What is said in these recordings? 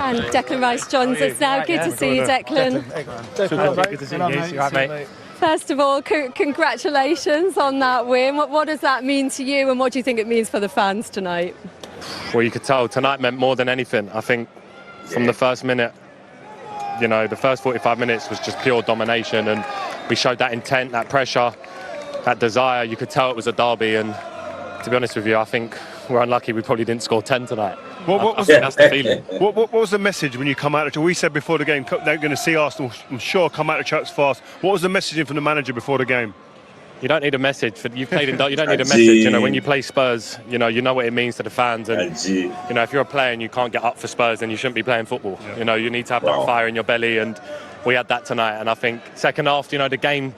And Declan Rice joins us now. Good to see you, Declan. Good to see you. Right, mate. First of all, congratulations on that win. What does that mean to you, and what do you think it means for the fans tonight? Well, you could tell tonight meant more than anything. I think from the first minute, you know, the first 45 minutes was just pure domination, and we showed that intent, that pressure, that desire. You could tell it was a derby, and to be honest with you, I think we're unlucky we probably didn't score 10 tonight. That's the feeling. What was the message when you come out? We said before the game they're going to see Arsenal, I'm sure, come out of CHUKS fast. What was the messaging from the manager before the game? You don't need a message. You've played in. You don't need a message. You know, when you play Spurs, you know what it means to the fans. And you know, if you're a player and you can't get up for Spurs, then you shouldn't be playing football. Yeah. You know, you need to have that fire in your belly, and we had that tonight. And I think second half, you know, the game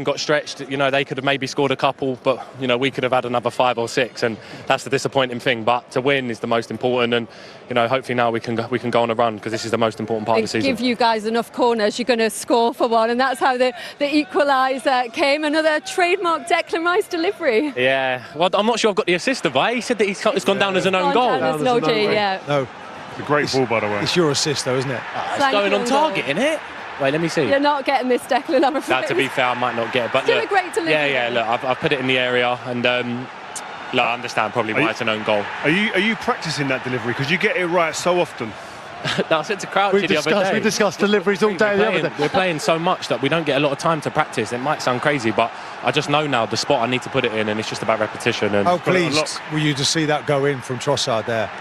got stretched. You know, they could have maybe scored a couple, but you know, we could have had another 5 or 6, and that's the disappointing thing. But to win is the most important, and you know, hopefully now we can go on a run, because this is the most important part of the season. Give you guys enough corners, you're going to score for one, and that's how the equaliser came. Another trademark Declan Rice delivery. Yeah, well, I'm not sure I've got the assist of it. He said that it's gone down as an own goal. No, it's a great ball, by the way. It's your assist, though, isn't it? It's going on target, isn't it? Wait, let me see. You're not getting this, Declan, I'm afraid. Now, to be fair, I might not get it. But still a great delivery. Yeah, look, I've put it in the area, and look, I understand probably why it's an own goal. Are you practising that delivery? Because you get it right so often. No, I said to Crouchy the other day. We discussed deliveries all day the other day. We're playing so much that we don't get a lot of time to practice. It might sound crazy, but I just know now the spot I need to put it in, and it's just about repetition. And how pleased were you to see that go in from Trossard there?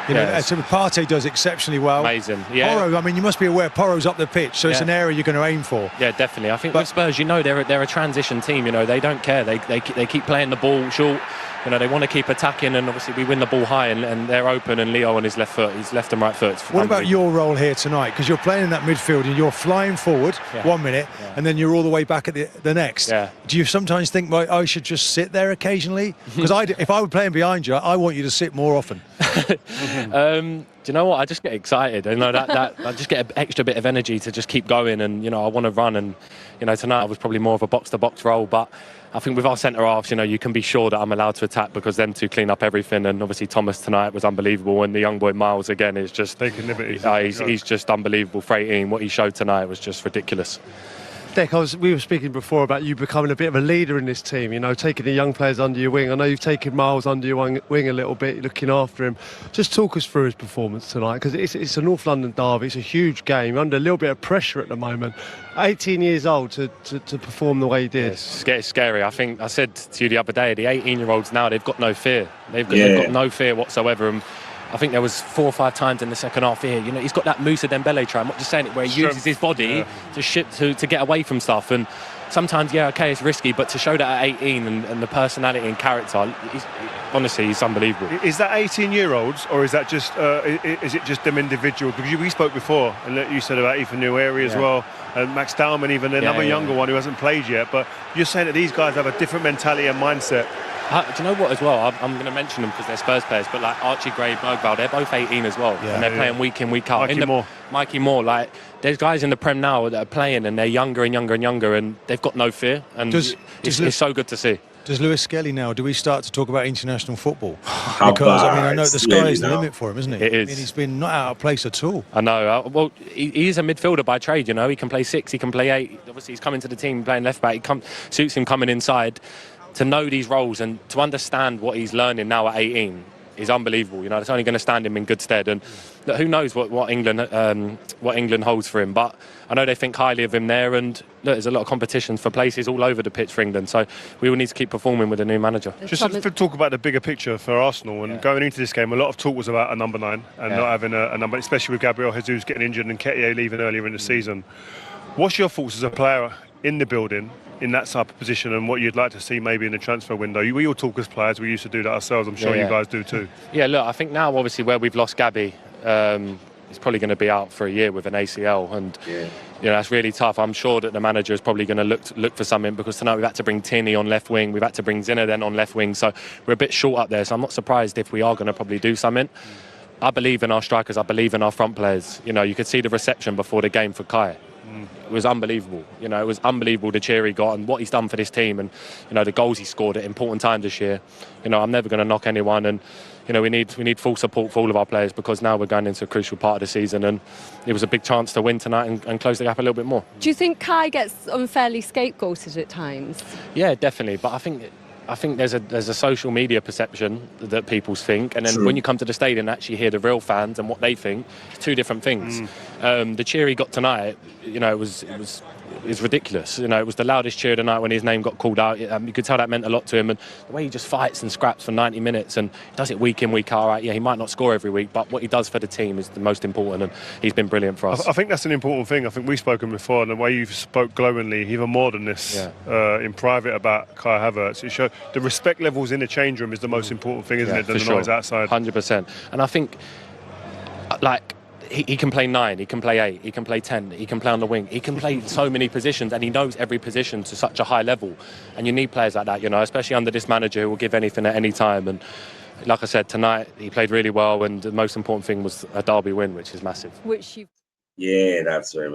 You know, Partey does exceptionally well. Amazing, yeah. Porro, I mean, you must be aware Porro's up the pitch, so it's an area you're going to aim for. Yeah, definitely. I think with Spurs, you know, they're a transition team. You know, they don't care. They keep playing the ball short. You know, they want to keep attacking, and obviously we win the ball high, and they're open, and Leo on his left foot, his left and right foot. What about your role here tonight? Because you're playing in that midfield and you're flying forward 1 minute, and then you're all the way back at the next. Yeah. Do you sometimes think, well, I should just sit there occasionally? Because if I were playing behind you, I want you to sit more often. Do you know what? I just get excited. You know, that I just get an extra bit of energy to just keep going, and you know, I want to run. And you know, tonight I was probably more of a box-to-box role, but I think with our centre halves, you know, you can be sure that I'm allowed to attack, because them two clean up everything. And obviously Thomas tonight was unbelievable, and the young boy Miles again is just taking liberties. He's just unbelievable for 18. What he showed tonight was just ridiculous. Dick, we were speaking before about you becoming a bit of a leader in this team, you know, taking the young players under your wing. I know you've taken Miles under your wing a little bit, looking after him. Just talk us through his performance tonight, because it's a North London derby, it's a huge game, under a little bit of pressure at the moment. 18 years old to perform the way he did. It's scary. I think I said to you the other day, the 18-year-olds now, they've got no fear. They've got no fear whatsoever. And I think there was 4 or 5 times in the second half here. You know, he's got that Moussa Dembele try. I'm not just saying it where he uses his body to get away from stuff. And sometimes, it's risky, but to show that at 18 and the personality and character, honestly, he's unbelievable. Is that 18-year-olds, or is that just is it just them individuals? Because we spoke before, and you said about Ethan Neweri as well, and Max Dowman, even another younger one who hasn't played yet. But you're saying that these guys have a different mentality and mindset. Do you know what as well? I'm going to mention them because they're Spurs players, but like Archie Gray, Bergvall, they're both 18 as well, and they're playing week in, week out. Mikey Moore, like there's guys in the Prem now that are playing, and they're younger and younger and younger, and they've got no fear, and it's so good to see. Does Lirik Skelly now, do we start to talk about international football? Because, I mean, I know the sky is the limit for him, isn't it? It is. I mean, he's been not out of place at all. I know. Well, he is a midfielder by trade, you know. He can play 6, he can play 8. Obviously, he's coming to the team playing left back. Suits him coming inside. To know these roles and to understand what he's learning now at 18 is unbelievable. You know, it's only going to stand him in good stead. And look, who knows what England holds for him? But I know they think highly of him there. And look, there's a lot of competitions for places all over the pitch for England. So we will need to keep performing with a new manager. Just to talk about the bigger picture for Arsenal, and going into this game, a lot of talk was about a number 9 and not having a number, especially with Gabriel Jesus getting injured and Nketiah leaving earlier in the season. What's your thoughts as a player in the building, in that type of position, and what you'd like to see maybe in the transfer window? We all talk as players, we used to do that ourselves, I'm sure you guys do too. Yeah, look, I think now obviously where we've lost Gabby, he's probably going to be out for a year with an ACL, and you know, that's really tough. I'm sure that the manager is probably going to look for something, because tonight we've had to bring Tierney on left wing, we've had to bring Zinner then on left wing, so we're a bit short up there, so I'm not surprised if we are going to probably do something. I believe in our strikers, I believe in our front players. You know, you could see the reception before the game for Kai. It was unbelievable. You know, it was unbelievable the cheer he got and what he's done for this team, and you know, the goals he scored at important times this year. You know, I'm never going to knock anyone, and you know, we need full support for all of our players, because now we're going into a crucial part of the season, and it was a big chance to win tonight and close the gap a little bit more. Do you think Kai gets unfairly scapegoated at times? Yeah, definitely. But I think there's a social media perception that people think, and then when you come to the stadium and actually hear the real fans and what they think, it's two different things. The cheer he got tonight, you know, it's ridiculous. You know, it was the loudest cheer of the night when his name got called out. You could tell that meant a lot to him, and the way he just fights and scraps for 90 minutes and does it week in, week out. Right? Yeah, he might not score every week, but what he does for the team is the most important, and he's been brilliant for us. I think that's an important thing. I think we've spoken before, and the way you've spoke glowingly, even more than this, in private about Kai Havertz, it showed the respect levels in the change room is the most important thing, isn't it, than the noise outside. 100%. And I think, like, he can play 9, he can play 8, he can play 10, he can play on the wing, he can play so many positions, and he knows every position to such a high level. And you need players like that, you know, especially under this manager who will give anything at any time. And like I said, tonight he played really well, and the most important thing was a derby win, which is massive. Which you... Yeah, that's right.